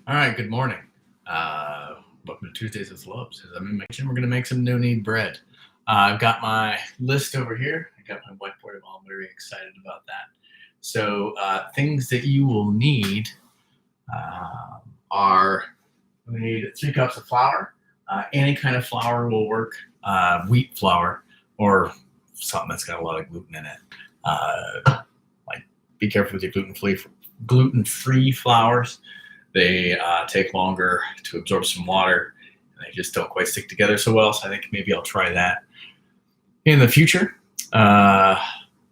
All right, good morning. Welcome to Tuesdays with Lubbs. As I'm in my kitchen, we're going to make some no-knead bread. I've got my list over here. I got my whiteboard. I'm very excited about that. So things that you will need are, we need 3 cups of flour. Any kind of flour will work. Wheat flour or something that's got a lot of gluten in it. Like, be careful with your gluten-free flours. They take longer to absorb some water, and they just don't quite stick together so well. So I think maybe I'll try that in the future.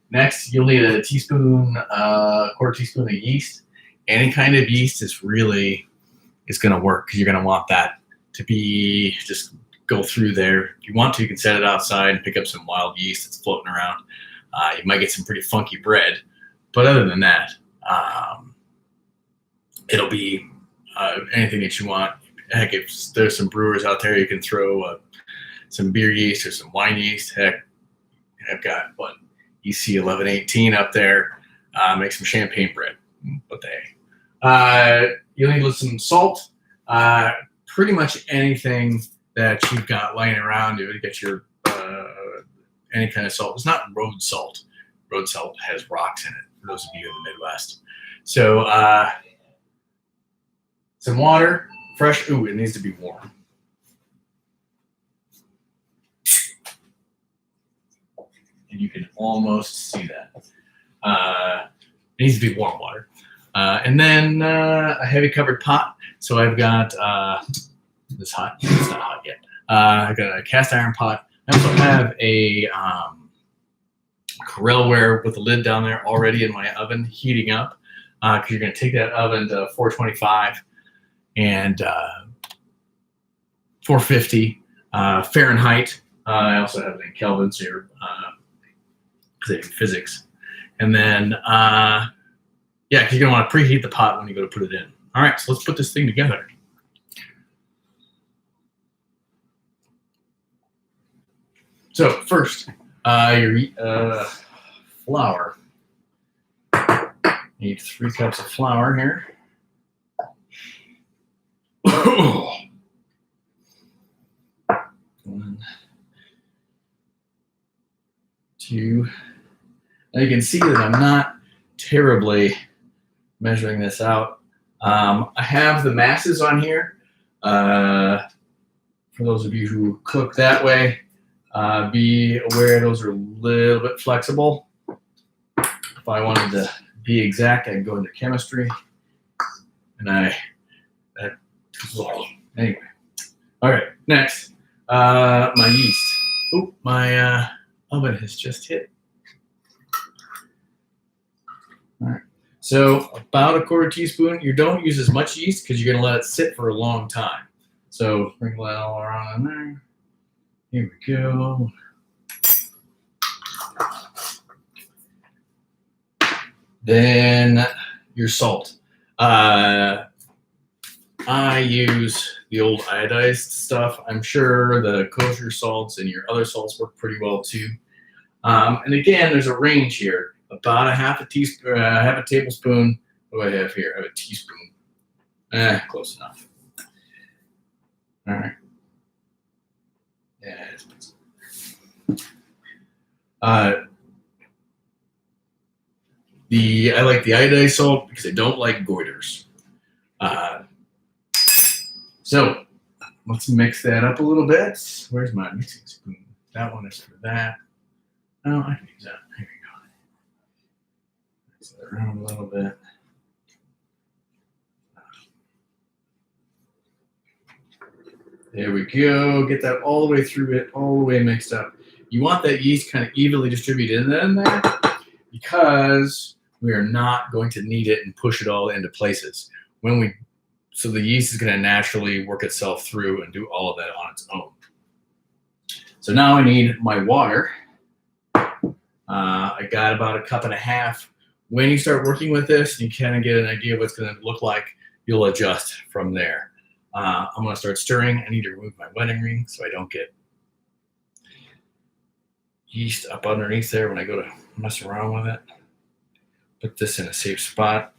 Next, you'll need a teaspoon, quarter teaspoon of yeast. Any kind of yeast is going to work because you're going to want that to be just go through there. If you want to, you can set it outside and pick up some wild yeast that's floating around. You might get some pretty funky bread, but other than that, it'll be anything that you want. Heck, if there's some brewers out there, you can throw some beer yeast or some wine yeast. Heck, I've got EC 1118 up there. Make some champagne bread. But you'll need some salt. Pretty much anything that you've got laying around to get your any kind of salt. It's not road salt. Road salt has rocks in it, for those of you in the Midwest. So some water, fresh. Ooh, it needs to be warm. And you can almost see that. It needs to be warm water. And then a heavy covered pot. So I've got this hot. It's not hot yet. I've got a cast iron pot. I also have a Corelware with the lid down there already in my oven heating up. Because you're going to take that oven to 425 and 450 Fahrenheit. I also have it in Kelvins here because I do physics. And then, yeah, because you're going to want to preheat the pot when you go to put it in. All right, so let's put this thing together. So first, your flour. You need 3 cups of flour here. 1, 2. Now you can see that I'm not terribly measuring this out. I have the masses on here. For those of you who cook that way, be aware those are a little bit flexible. If I wanted to be exact, I'd go into chemistry, and anyway. All right, next, my yeast. Oh, my oven has just hit. All right, so about a quarter teaspoon. You don't use as much yeast because you're going to let it sit for a long time. So sprinkle that all around in there. Here we go. Then your salt. I use the old iodized stuff. I'm sure the kosher salts and your other salts work pretty well too. And again, there's a range here. About a half a tablespoon. What do I have here? I have a teaspoon. Close enough. All right. Yeah. I like the iodized salt because I don't like goiters. So let's mix that up a little bit. Where's my mixing spoon? That one is for that. Oh, I can use that. Here we go. Mix it around a little bit. There we go. Get that all the way through it, all the way mixed up. You want that yeast kind of evenly distributed in there because we are not going to knead it and push it all into places. So the yeast is going to naturally work itself through and do all of that on its own. So now I need my water. I got about 1.5 cups. When you start working with this, you kind of get an idea of what it's going to look like. You'll adjust from there. I'm going to start stirring. I need to remove my wedding ring so I don't get yeast up underneath there when I go to mess around with it. Put this in a safe spot.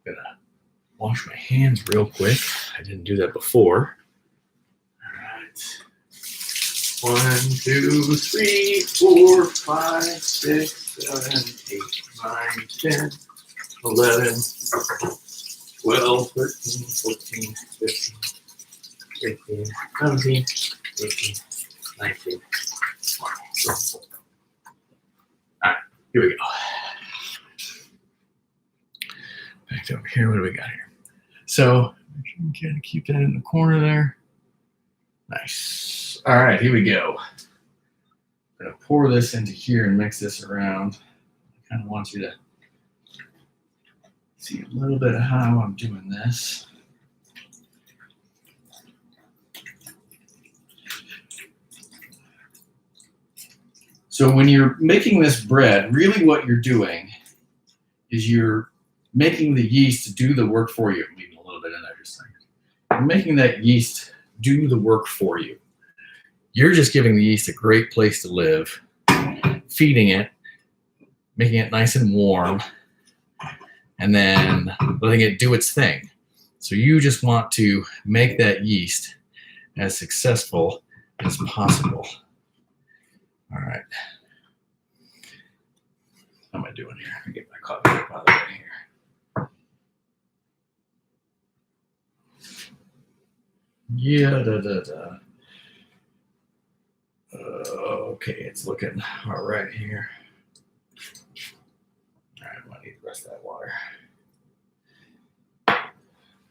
Gonna wash my hands real quick. I didn't do that before. All right. 1, 2, 3, 4, 5, 6, 7, 8, 9, 10, 11, 12, 13, 14, 15, 16, 17, 18, 19, 20. All right, here we go. Back over here, what do we got here? So, kind of keep that in the corner there. Nice. All right, here we go. I'm going to pour this into here and mix this around. I kind of want you to see a little bit of how I'm doing this. So when you're making this bread, really what you're doing is you're making the yeast do the work for you. I'm leaving a little bit in there just a second. You're making that yeast do the work for you. You're just giving the yeast a great place to live, feeding it, making it nice and warm, and then letting it do its thing. So you just want to make that yeast as successful as possible. All right. How am I doing here? Let me get my coffee up out of the way here. Yeah, okay, it's looking all right here. All right, I need the rest of that water.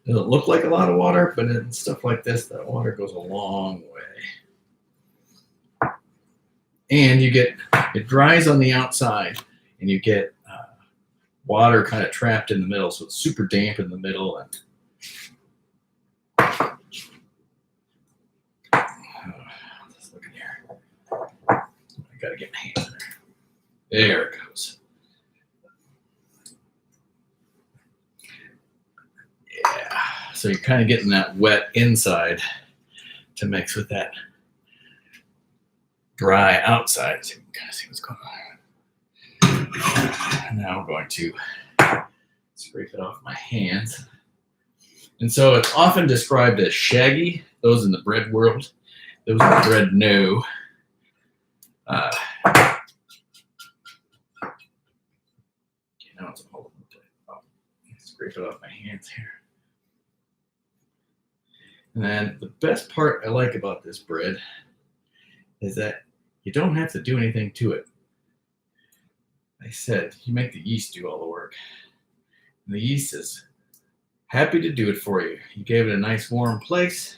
Doesn't look like a lot of water, but in stuff like this, that water goes a long way. And you get, it dries on the outside, and you get water kind of trapped in the middle, so it's super damp in the middle. And let's look in here. I gotta get my hands in there. There it goes. Yeah, so you're kind of getting that wet inside to mix with that dry outside, so you can kind of see what's going on. And now I'm going to scrape it off my hands. And so it's often described as shaggy. Those in the bread world, those in the bread know. Now it's all over the place. Oh, scrape it off my hands here. And then the best part I like about this bread is that you don't have to do anything to it. I said, you make the yeast do all the work. And the yeast is happy to do it for you. You gave it a nice warm place.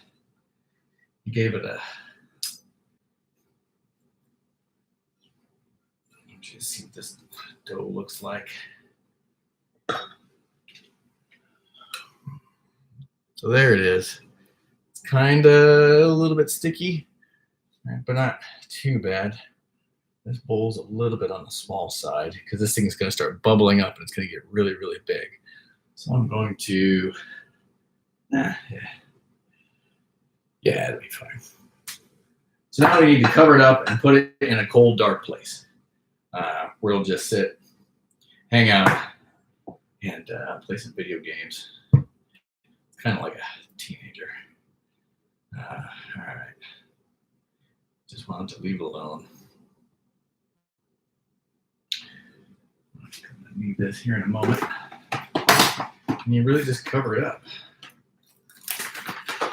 You gave it a, just see what this dough looks like. So there it is. It's kind of a little bit sticky, but not too bad. This bowl's a little bit on the small side because this thing is going to start bubbling up and it's going to get really, really big. So I'm going to, yeah, it'll be fine. So now we need to cover it up and put it in a cold, dark place where it'll just sit, hang out, and play some video games. It's kind of like a teenager. All right. Just wanted to leave it alone. I'm going to need this here in a moment. And you really just cover it up.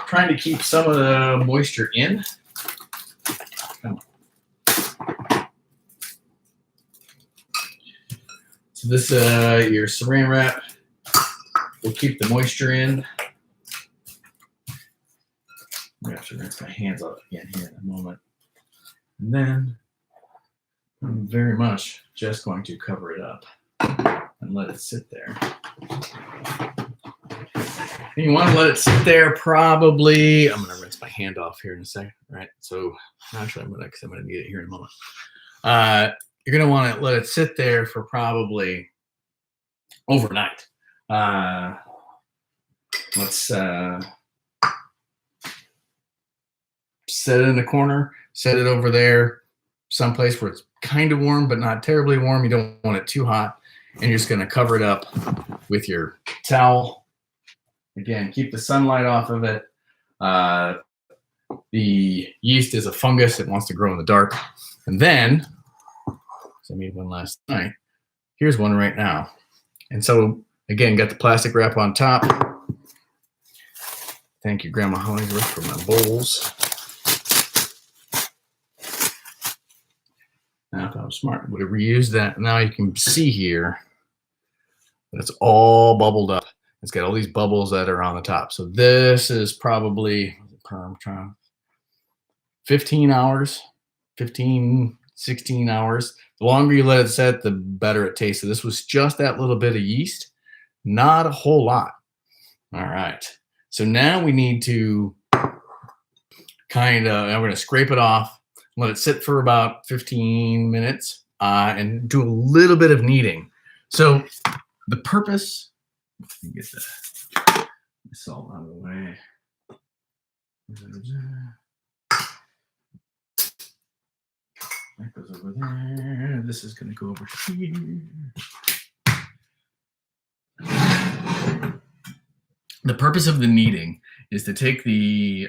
Trying to keep some of the moisture in. Come on. So this, your saran wrap will keep the moisture in. I'm going to have to rinse my hands off again here in a moment. And then I'm very much just going to cover it up and let it sit there. And you want to let it sit there probably, I'm going to rinse my hand off here in a second, right? So actually I'm going to need it here in a moment. You're going to want to let it sit there for probably overnight. Let's set it in the corner, set it over there, someplace where it's kind of warm, but not terribly warm. You don't want it too hot. And you're just going to cover it up with your towel Again, keep the sunlight off of it. The yeast is a fungus. It wants to grow in the dark. And then, so I made one last night. Here's one right now. And so, again, got the plastic wrap on top. Thank you, Grandma Hollingsworth, for my bowls. Now, if I was smart, would have reused that. Now you can see here that it's all bubbled up. It's got all these bubbles that are on the top. So this is probably 15 hours, 15, 16 hours. The longer you let it set, the better it tastes. So this was just that little bit of yeast, not a whole lot. All right. So now we need to we're going to scrape it off, let it sit for about 15 minutes, and do a little bit of kneading. So the purpose, let me get the salt out of the way. That goes over there. This is going to go over here. The purpose of the kneading is to take the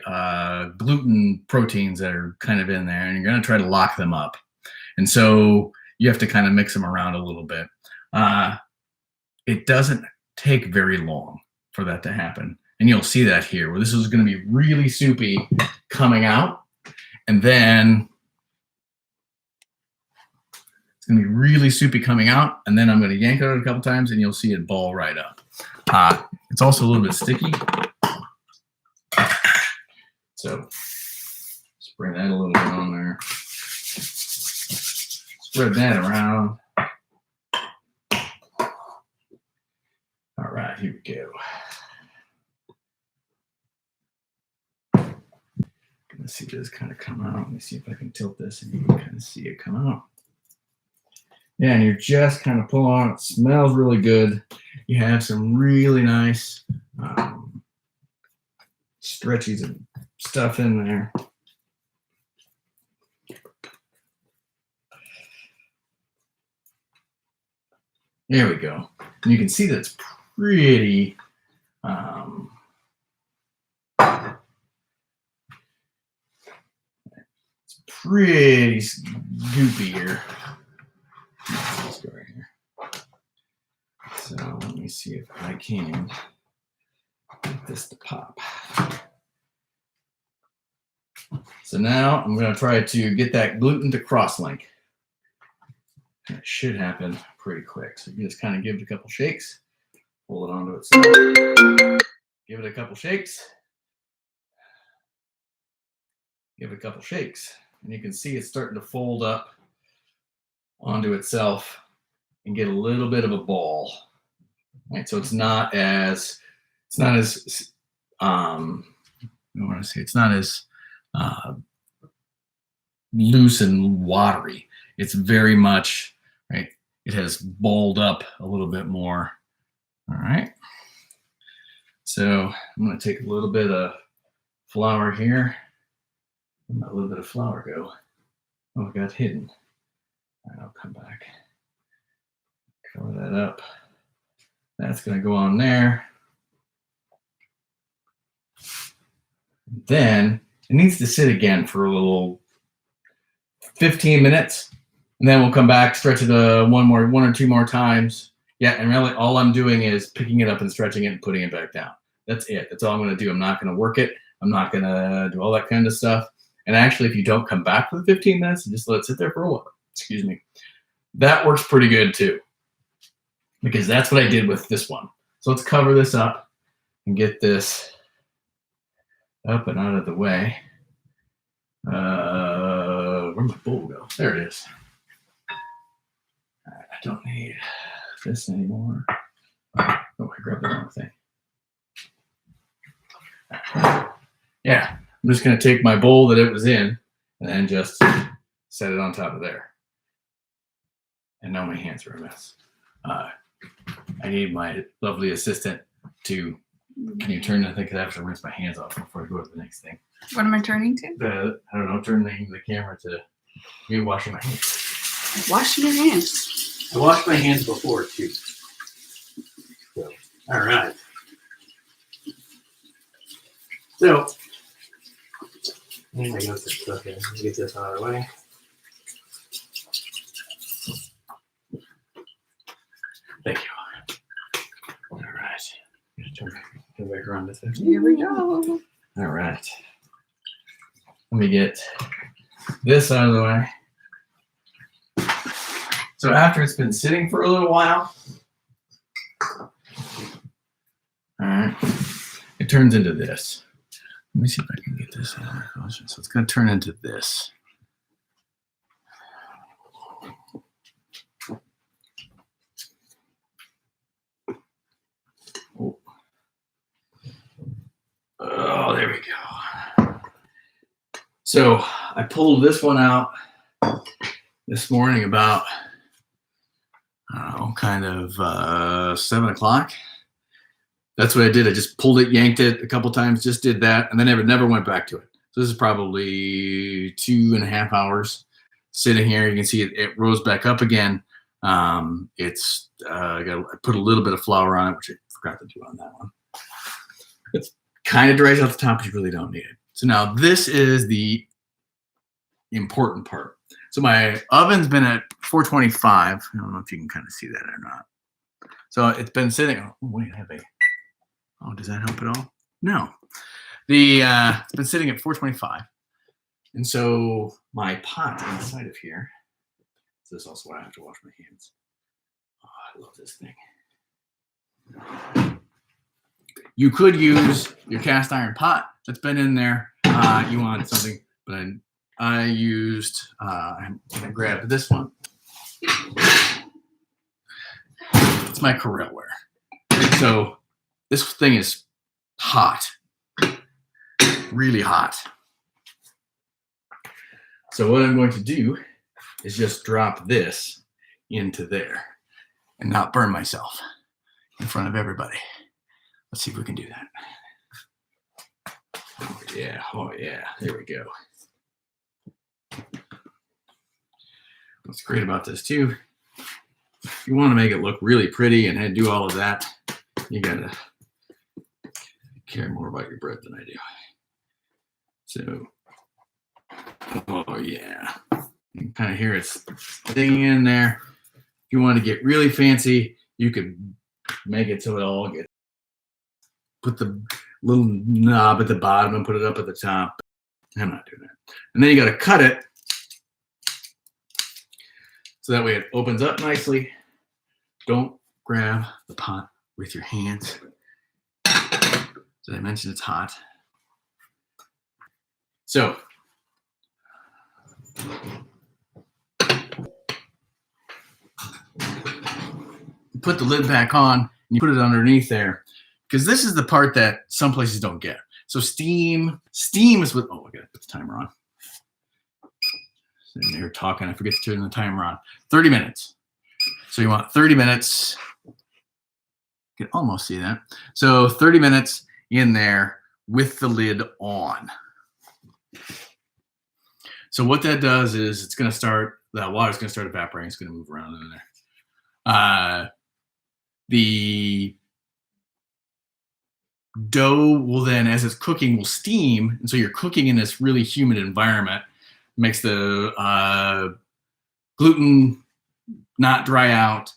gluten proteins that are kind of in there, and you're going to try to lock them up. And so you have to kind of mix them around a little bit. It doesn't take very long for that to happen. And you'll see that here, where this is going to be really soupy coming out. And then it's going to be really soupy coming out. And then I'm going to yank it out a couple times, and you'll see it ball right up. It's also a little bit sticky. So spread that a little bit on there. Spread that around. All right, here we go. Let's see this kind of come out. Let me see if I can tilt this and you can kind of see it come out. Yeah, and you're just kind of pulling on it. It smells really good. You have some really nice stretchies and stuff in there. There we go. And you can see that it's pretty pretty goopy here. Let's go right here. So let me see if I can get this to pop. So now I'm going to try to get that gluten to cross-link. It should happen pretty quick. So you just kind of give it a couple shakes, pull it onto itself, give it a couple shakes, give it a couple shakes. And you can see it's starting to fold up onto itself and get a little bit of a ball. Right, so it's not as loose and watery. It's very much, right, it has balled up a little bit more. All right. So I'm going to take a little bit of flour here. Let a little bit of flour go. Oh, it got hidden. All right, I'll come back. Cover that up. That's going to go on there. Then it needs to sit again for a little 15 minutes. And then we'll come back, stretch it one or two more times. Yeah, and really all I'm doing is picking it up and stretching it and putting it back down. That's it. That's all I'm going to do. I'm not going to work it. I'm not going to do all that kind of stuff. And actually, if you don't come back for the 15 minutes and just let it sit there for a while, excuse me, that works pretty good too. Because that's what I did with this one. So let's cover this up and get this up and out of the way. Where'd my bowl go? There it is. I don't need this anymore. Oh, I grabbed the wrong thing. Yeah, I'm just going to take my bowl that it was in and then just set it on top of there. And now my hands are a mess. I need my lovely assistant to, can you turn, I think I have to rinse my hands off before I go to the next thing. What am I turning to? I don't know, turn the camera to me washing my hands. Washing your hands. I washed my hands before too. So, all right. knows it's okay. Let's get this out of the way. Thank you. All right. Turn back around this way. Here we go. All right. Let me get this out of the way. So after it's been sitting for a little while, all right, it turns into this. Let me see if I can get this out. So it's going to turn into this. Oh, there we go. So I pulled this one out this morning about, I don't know, kind of 7 o'clock. That's what I did. I just pulled it, yanked it a couple times, just did that, and then I never went back to it. So this is probably 2.5 hours sitting here. You can see it rose back up again. I put a little bit of flour on it, which I forgot to do on that one. It's kind of dries out the top, but you really don't need it. So now this is the important part. So my oven's been at 425. I don't know if you can kind of see that or not. So it's been sitting. Oh wait, I have a. Oh, does that help at all? No. It's been sitting at 425, and so my pot inside of here. So this is also why I have to wash my hands. Oh, I love this thing. You could use your cast iron pot that's been in there. You want something, but I used. I'm gonna grab this one. It's my Corelware. So this thing is hot, really hot. So what I'm going to do is just drop this into there and not burn myself in front of everybody. Let's see if we can do that. Oh yeah, there we go. What's great about this too, if you want to make it look really pretty and do all of that, you gotta care more about your bread than I do. So, oh yeah, you can kind of hear it stinging in there. If you want to get really fancy, you could make it so it all gets. Put the little knob at the bottom and put it up at the top. I'm not doing that. And then you got to cut it so that way it opens up nicely. Don't grab the pot with your hands. As I mentioned, it's hot. So you put the lid back on and you put it underneath there, because this is the part that some places don't get. So steam is what, oh, I gotta put the timer on. Sitting there talking, I forget to turn the timer on. 30 minutes. So you want 30 minutes. You can almost see that. So 30 minutes in there with the lid on. So what that does is it's gonna start, the water's gonna start evaporating, it's gonna move around in there. The dough will then, as it's cooking, will steam, and so you're cooking in this really humid environment. Makes the gluten not dry out.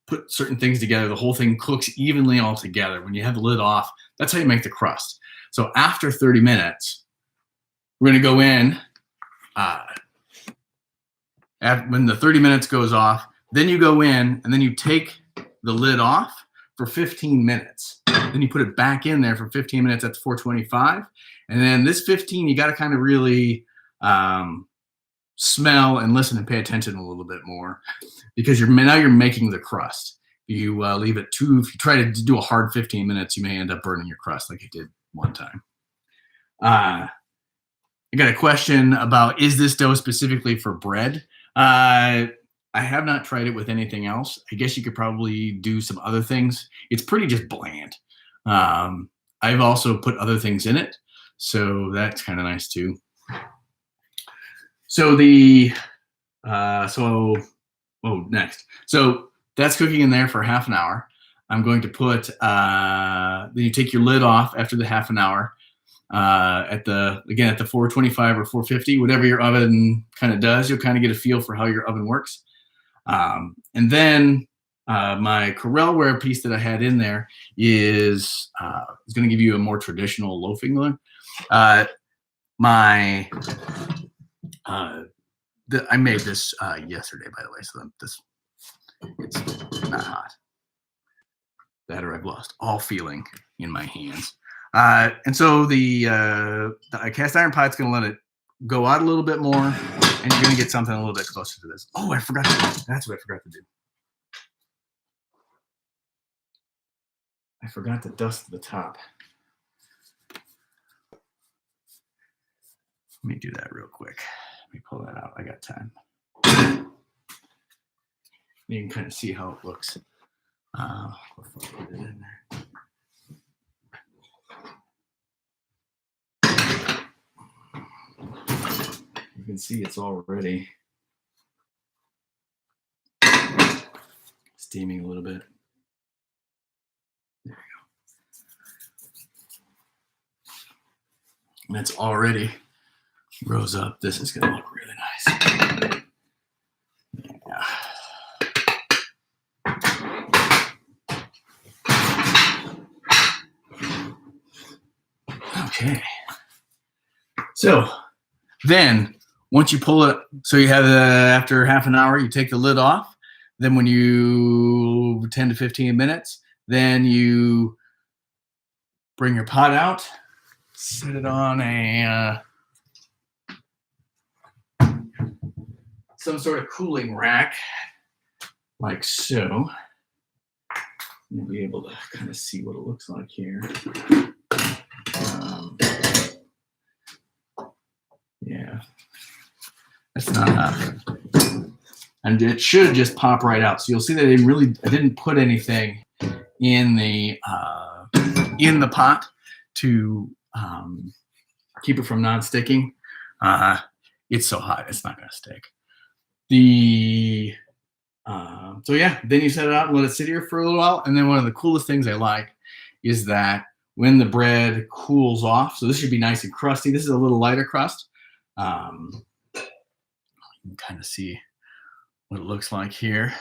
Put certain things together. The whole thing cooks evenly all together. When you have the lid off, that's how you make the crust. So after 30 minutes, we're going to go in. When the 30 minutes goes off, then you go in and then you take the lid off for 15 minutes. Then you put it back in there for 15 minutes. That's 425. And then this 15, you got to kind of really smell and listen and pay attention a little bit more, because now you're making the crust. You leave it if you try to do a hard 15 minutes, you may end up burning your crust like you did one time. I got a question about, is this dough specifically for bread? I have not tried it with anything else. I guess you could probably do some other things. It's pretty just bland. I've also put other things in it, so that's kind of nice too. So next. So that's cooking in there for half an hour. I'm going to put, then you take your lid off after the half an hour. at the 425 or 450, whatever your oven kind of does. You'll kind of get a feel for how your oven works. And then my Corelware piece that I had in there is going to give you a more traditional loafing look. I made this yesterday, by the way, so it's not hot. That or I've lost all feeling in my hands. And so the cast iron pot's going to let it go out a little bit more, and you're going to get something a little bit closer to this. Oh, that's what I forgot to do. I forgot to dust the top. Let me do that real quick. Let me pull that out. I got time. You can kind of see how it looks. Put it in there. You can see it's already steaming a little bit. There you go. And it's already rose up. This is going to look really nice. Yeah. Okay. So then once you pull it, so you have after half an hour, you take the lid off. Then when you 10 to 15 minutes, then you bring your pot out, set it on a some sort of cooling rack, like so. You'll be able to kind of see what it looks like here. Yeah, that's not enough. And it should just pop right out. So you'll see that I didn't put anything in the pot to keep it from non-sticking. It's so hot, it's not going to stick. So yeah, then you set it out and let it sit here for a little while. And then one of the coolest things I like is that when the bread cools off, so this should be nice and crusty. This is a little lighter crust. You can kind of see what it looks like here.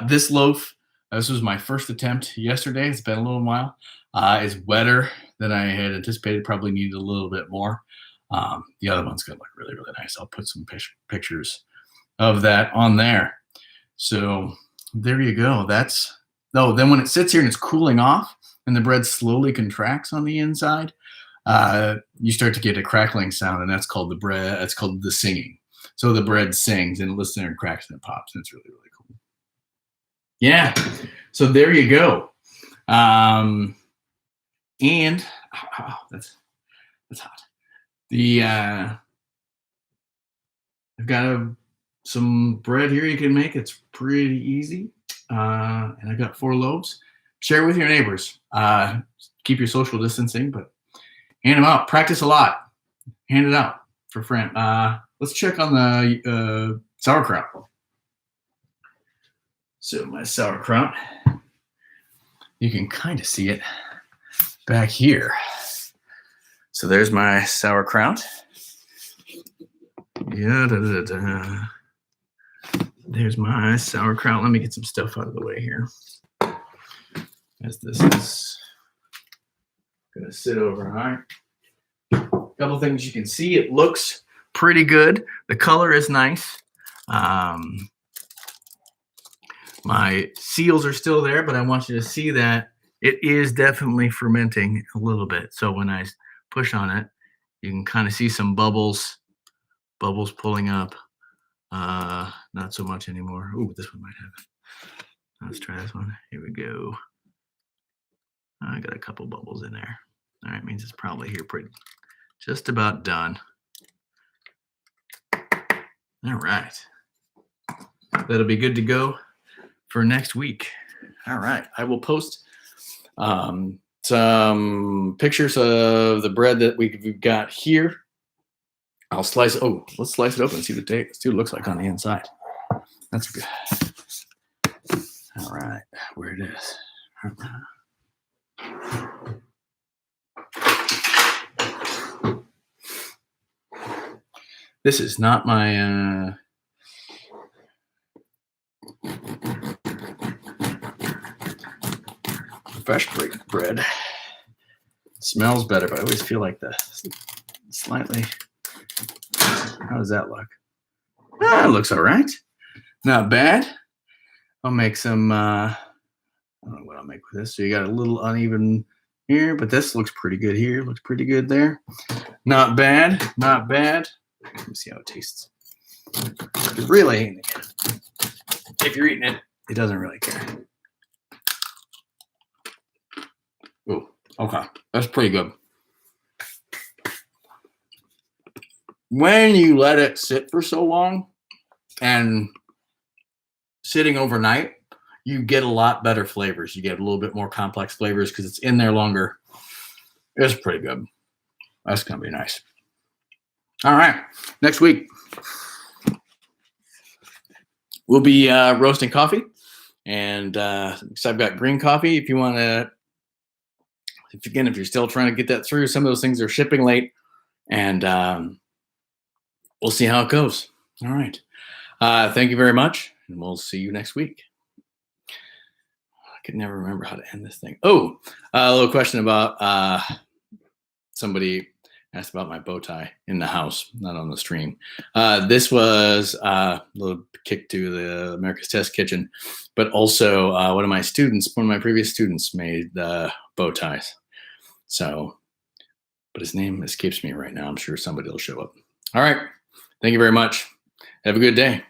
This loaf, this was my first attempt yesterday. It's been a little while. It's wetter than I had anticipated. Probably needed a little bit more. The other one's going to look really, really nice. I'll put some pictures of that on there. So there you go. Then when it sits here and it's cooling off and the bread slowly contracts on the inside, you start to get a crackling sound, and that's called the singing. So the bread sings and it listens there and cracks and it pops, and it's really, really cool. Yeah. So there you go. And that's hot. I've got some bread here you can make. It's pretty easy. And I've got 4 loaves. Share with your neighbors. Keep your social distancing, but hand them out. Practice a lot. Hand it out for friends. Let's check on the sauerkraut. So my sauerkraut, you can kind of see it back here. So there's my sauerkraut. There's my sauerkraut. Let me get some stuff out of the way here, as this is going to sit over high. A couple things you can see. It looks pretty good. The color is nice. My seals are still there, but I want you to see that it is definitely fermenting a little bit. So when I push on it, you can kind of see some bubbles pulling up. Not so much anymore. Ooh, this one might have it. Let's try this one. Here we go. I got a couple bubbles in there. All right, means it's probably here just about done. All right. That'll be good to go for next week. All right. I will post some pictures of the bread that we've got here. I'll slice it. Oh, let's slice it open and see what it looks like on the inside. That's good. All right. Where it is. This is not my fresh bread. It smells better, but I always feel like the slightly. How does that look? It looks all right. Not bad. I'll make some. I don't know what I'll make with this. So you got a little uneven here, but this looks pretty good here. Looks pretty good there. Not bad. Not bad. Let me see how it tastes. Really, if you're eating it, it doesn't really care. Oh, okay. That's pretty good. When you let it sit for so long and sitting overnight, you get a lot better flavors. You get a little bit more complex flavors because it's in there longer. It's pretty good. That's going to be nice. All right. Next week, we'll be roasting coffee. And so I've got green coffee. If you want to, if you're still trying to get that through, some of those things are shipping late. And we'll see how it goes. All right. Thank you very much. And we'll see you next week. I could never remember how to end this thing. Oh, a little question about somebody asked about my bow tie in the house, not on the stream. This was a little kick to the America's Test Kitchen, but also one of my previous students made bow ties. So, but his name escapes me right now. I'm sure somebody will show up. All right. Thank you very much. Have a good day.